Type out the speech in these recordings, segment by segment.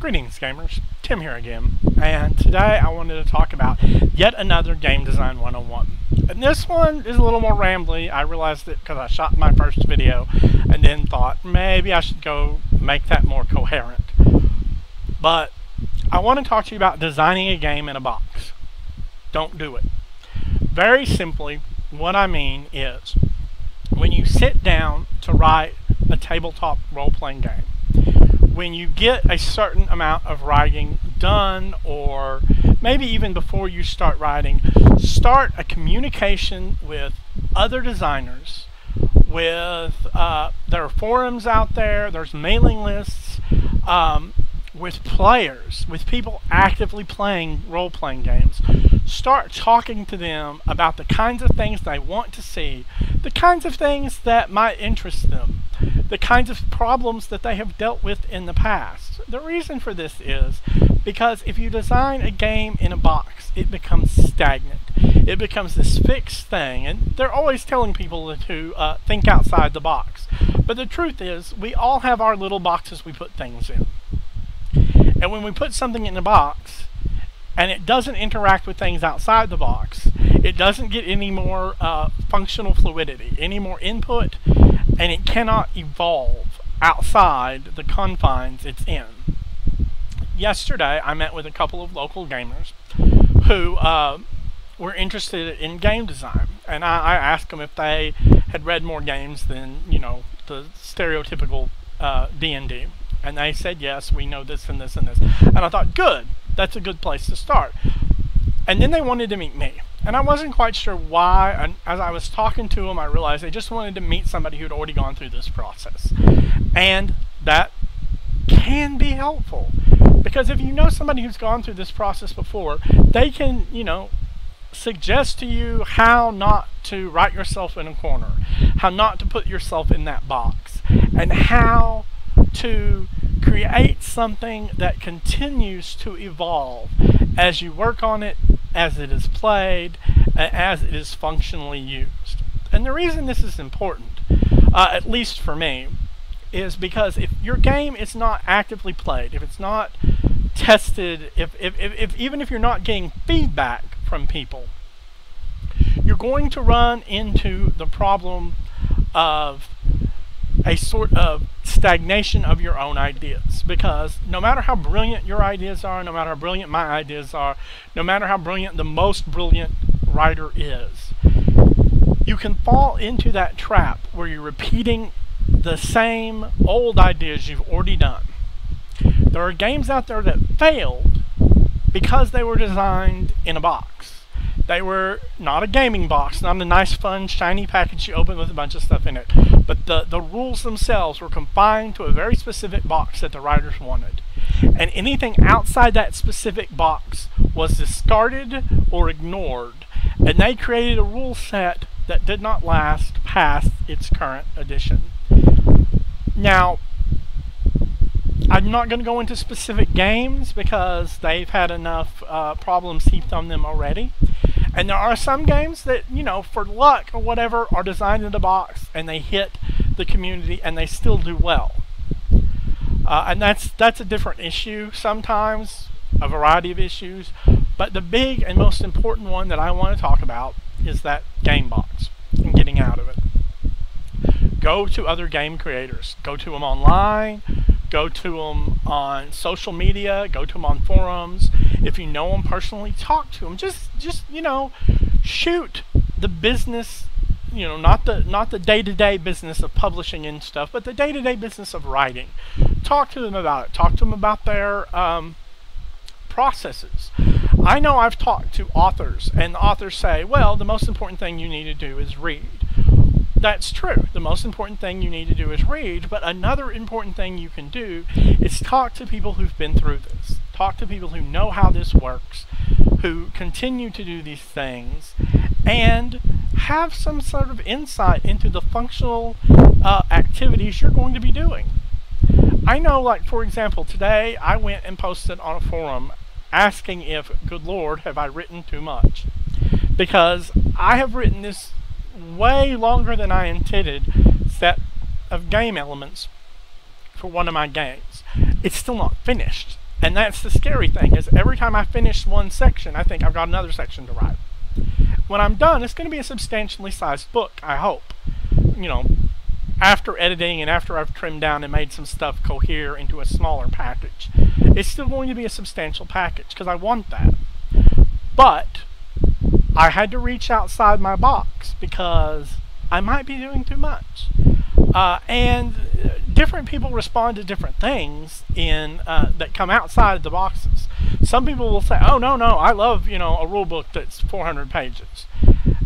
Greetings gamers, Tim here again, and today I wanted to talk about yet another Game Design 101. And this one is a little more rambly. I realized it because I shot my first video and then thought maybe I should go make that more coherent. But I want to talk to you about designing a game in a box. Don't do it. Very simply, what I mean is when you sit down to write a tabletop role-playing game, when you get a certain amount of writing done, or maybe even before you start writing, start a communication with other designers, with there are forums out there, there's mailing lists, with players, with people actively playing role-playing games. Start talking to them about the kinds of things they want to see, the kinds of things that might interest them, the kinds of problems that they have dealt with in the past. The reason for this is because if you design a game in a box, it becomes stagnant. It becomes this fixed thing, and they're always telling people to think outside the box. But the truth is, we all have our little boxes we put things in. And when we put something in a box, and it doesn't interact with things outside the box, it doesn't get any more functional fluidity, any more input, and it cannot evolve outside the confines it's in. Yesterday, I met with a couple of local gamers who were interested in game design, and I asked them if they had read more games than, you know, the stereotypical D&D. And they said, yes, we know this and this and this. And I thought, good, that's a good place to start. And then they wanted to meet me. And I wasn't quite sure why. And as I was talking to them, I realized they just wanted to meet somebody who'd already gone through this process. And that can be helpful. Because if you know somebody who's gone through this process before, they can, you know, suggest to you how not to write yourself in a corner, how not to put yourself in that box, and how to create something that continues to evolve as you work on it, as it is played, as it is functionally used. And the reason this is important, at least for me, is because if your game is not actively played, if it's not tested, if even if you're not getting feedback from people, you're going to run into the problem of a sort of stagnation of your own ideas. Because no matter how brilliant your ideas are, no matter how brilliant my ideas are, no matter how brilliant the most brilliant writer is, you can fall into that trap where you're repeating the same old ideas you've already done. There are games out there that failed because they were designed in a box. They were not a gaming box, not a nice, fun, shiny package you open with a bunch of stuff in it. But the rules themselves were confined to a very specific box that the writers wanted. And anything outside that specific box was discarded or ignored. And they created a rule set that did not last past its current edition. Now, I'm not going to go into specific games because they've had enough problems heaped on them already. And there are some games that, you know, for luck or whatever, are designed in a box and they hit the community and they still do well. And that's a different issue sometimes, a variety of issues. But the big and most important one that I want to talk about is that game box and getting out of it. Go to other game creators. Go to them online. Go to them on social media. Go to them on forums. If you know them personally, talk to them. Just you know, shoot the business. You know, not the day-to-day business of publishing and stuff, but the day-to-day business of writing. Talk to them about it. Talk to them about their processes. I know I've talked to authors, and the authors say, well, the most important thing you need to do is read. That's true. The most important thing you need to do is read, but another important thing you can do is talk to people who've been through this. Talk to people who know how this works, who continue to do these things, and have some sort of insight into the functional activities you're going to be doing. I know, like, for example, today I went and posted on a forum asking if, good Lord, have I written too much? Because I have written this way longer than I intended set of game elements for one of my games. It's still not finished. And that's the scary thing, is every time I finish one section, I think I've got another section to write. When I'm done, it's going to be a substantially sized book, I hope. You know, after editing and after I've trimmed down and made some stuff cohere into a smaller package. It's still going to be a substantial package, because I want that. But I had to reach outside my box, because I might be doing too much. And different people respond to different things that come outside of the boxes. Some people will say, oh, no, I love, a rule book that's 400 pages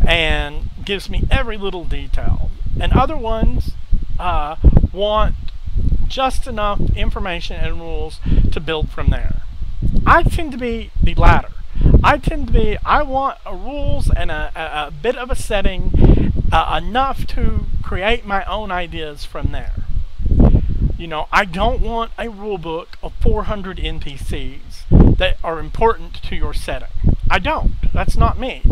and gives me every little detail. And other ones want just enough information and rules to build from there. I tend to be the latter. I want rules and a bit of a setting, enough to create my own ideas from there. I don't want a rule book of 400 NPCs that are important to your setting. I don't. That's not me.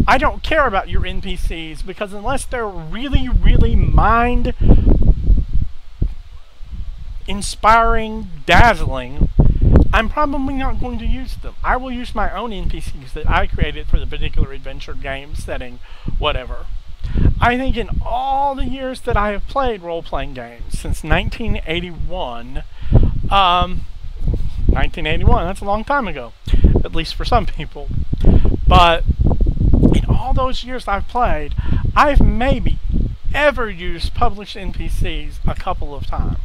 I don't care about your NPCs, because unless they're really, really mind-inspiring, dazzling, I'm probably not going to use them. I will use my own NPCs that I created for the particular adventure game setting, whatever. I think in all the years that I have played role-playing games, since 1981, 1981, that's a long time ago, at least for some people, but in all those years I've played, I've maybe ever used published NPCs a couple of times.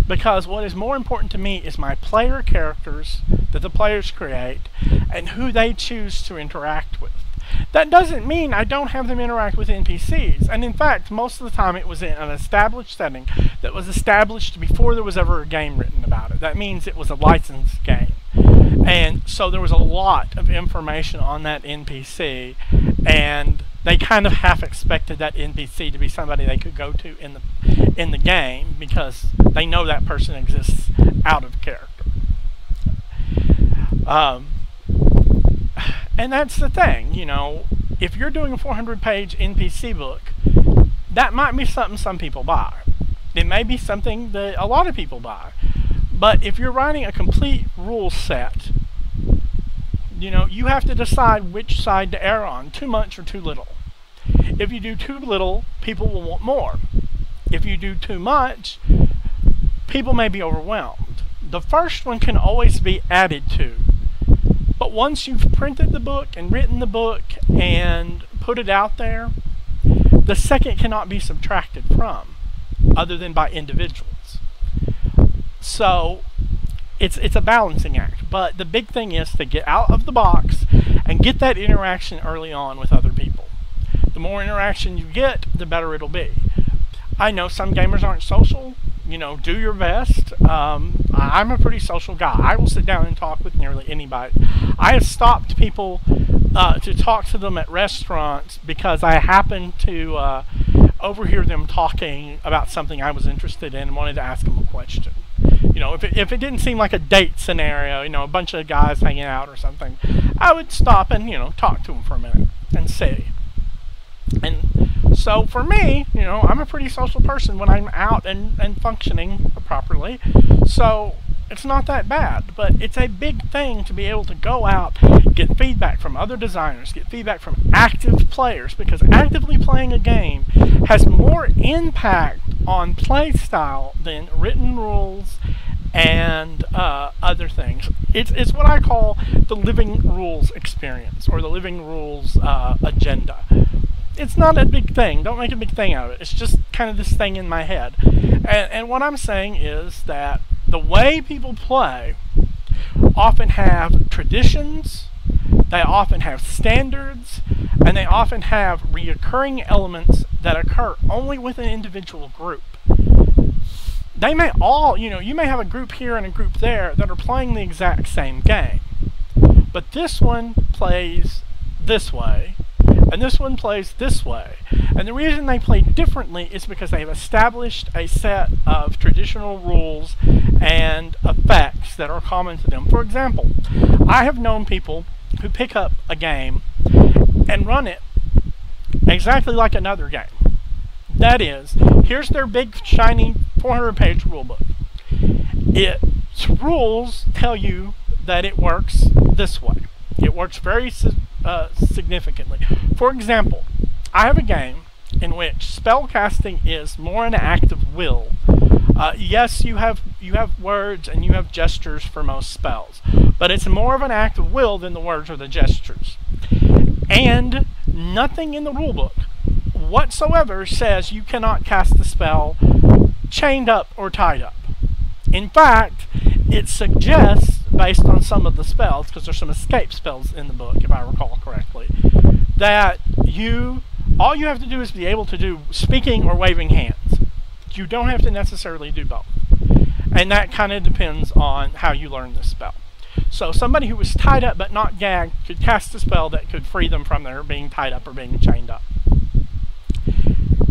Because what is more important to me is my player characters that the players create and who they choose to interact with. That doesn't mean I don't have them interact with NPCs, and in fact, most of the time it was in an established setting that was established before there was ever a game written about it. That means it was a licensed game. And so there was a lot of information on that NPC, and they kind of half expected that NPC to be somebody they could go to in the game, because they know that person exists out of character. And that's the thing, if you're doing a 400-page NPC book, that might be something some people buy. It may be something that a lot of people buy. But if you're writing a complete rule set, you have to decide which side to err on, too much or too little. If you do too little, people will want more. If you do too much, people may be overwhelmed. The first one can always be added to. But once you've printed the book and written the book and put it out there, the second cannot be subtracted from, other than by individuals. So it's a balancing act. But the big thing is to get out of the box and get that interaction early on with other people. The more interaction you get, the better it'll be. I know some gamers aren't social. Do your best. I'm a pretty social guy. I will sit down and talk with nearly anybody. I have stopped people to talk to them at restaurants because I happened to overhear them talking about something I was interested in and wanted to ask them a question. If it didn't seem like a date scenario, a bunch of guys hanging out or something, I would stop and, talk to them for a minute and see. And so for me, I'm a pretty social person when I'm out and functioning properly. So it's not that bad, but it's a big thing to be able to go out, get feedback from other designers, get feedback from active players, because actively playing a game has more impact on play style than written rules and other things. It's what I call the living rules experience, or the living rules agenda. It's not a big thing. Don't make a big thing out of it. It's just kind of this thing in my head. And what I'm saying is that the way people play often have traditions, they often have standards, and they often have reoccurring elements that occur only with an individual group. They may all, you may have a group here and a group there that are playing the exact same game. But this one plays this way, and this one plays this way. And the reason they play differently is because they have established a set of traditional rules and effects that are common to them. For example, I have known people who pick up a game and run it exactly like another game. That is, here's their big, shiny 400-page rulebook. It rules tell you that it works this way. It works very significantly. For example, I have a game in which spellcasting is more an act of will. Yes, you have words and you have gestures for most spells, but it's more of an act of will than the words or the gestures. And nothing in the rulebook whatsoever says you cannot cast the spell chained up or tied up. In fact, it suggests, based on some of the spells, because there's some escape spells in the book, if I recall correctly, that all you have to do is be able to do speaking or waving hands. You don't have to necessarily do both. And that kind of depends on how you learn the spell. So somebody who was tied up but not gagged could cast a spell that could free them from their being tied up or being chained up.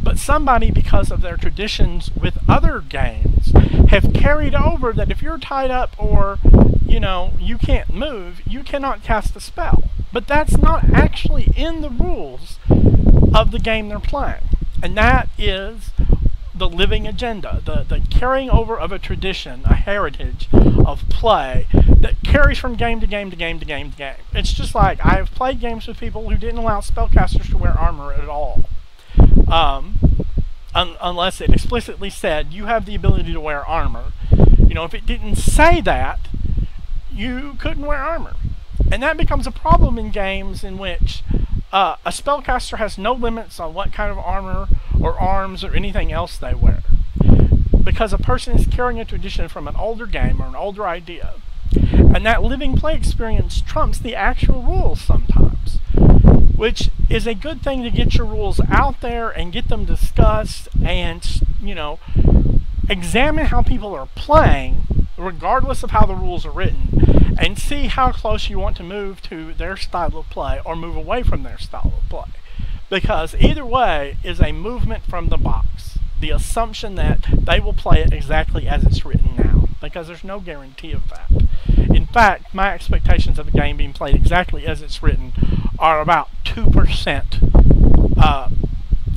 But somebody, because of their traditions with other games, have carried over that if you're tied up or, you can't move, you cannot cast a spell. But that's not actually in the rules of the game they're playing. And that is the living agenda, the carrying over of a tradition, a heritage of play that carries from game to game to game to game to game. It's just like I have played games with people who didn't allow spellcasters to wear armor at all. Unless it explicitly said you have the ability to wear armor. If it didn't say that, you couldn't wear armor. And that becomes a problem in games in which a spellcaster has no limits on what kind of armor or arms or anything else they wear, because a person is carrying a tradition from an older game or an older idea. And that living play experience trumps the actual rules sometimes, which is a good thing to get your rules out there and get them discussed and, examine how people are playing, regardless of how the rules are written, and see how close you want to move to their style of play or move away from their style of play. Because either way is a movement from the box. The assumption that they will play it exactly as it's written now, because there's no guarantee of that. In fact, my expectations of a game being played exactly as it's written are about 2%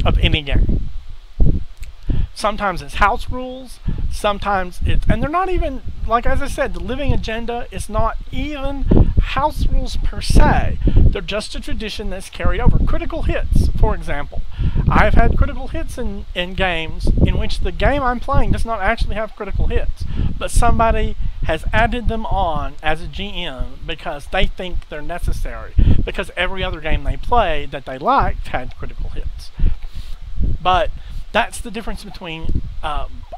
of any game. Sometimes it's house rules, sometimes it's, and they're not even, like as I said, the living agenda is not even house rules per se. They're just a tradition that's carried over. Critical hits, for example. I've had critical hits in games in which the game I'm playing does not actually have critical hits, but somebody has added them on as a GM because they think they're necessary, because every other game they played that they liked had critical hits. But that's the difference between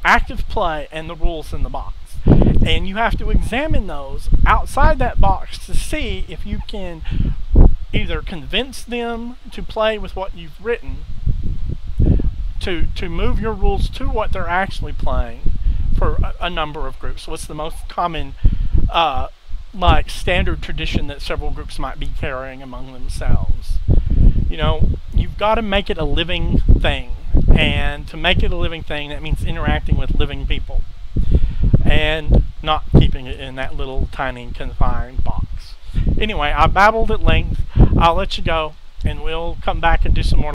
active play and the rules in the box. And you have to examine those outside that box to see if you can either convince them to play with what you've written, to move your rules to what they're actually playing for a number of groups. What's the most common like standard tradition that several groups might be carrying among themselves? You've got to make it a living thing. And to make it a living thing, that means interacting with living people and not keeping it in that little tiny confined box. Anyway, I babbled at length. I'll let you go, and we'll come back and do some more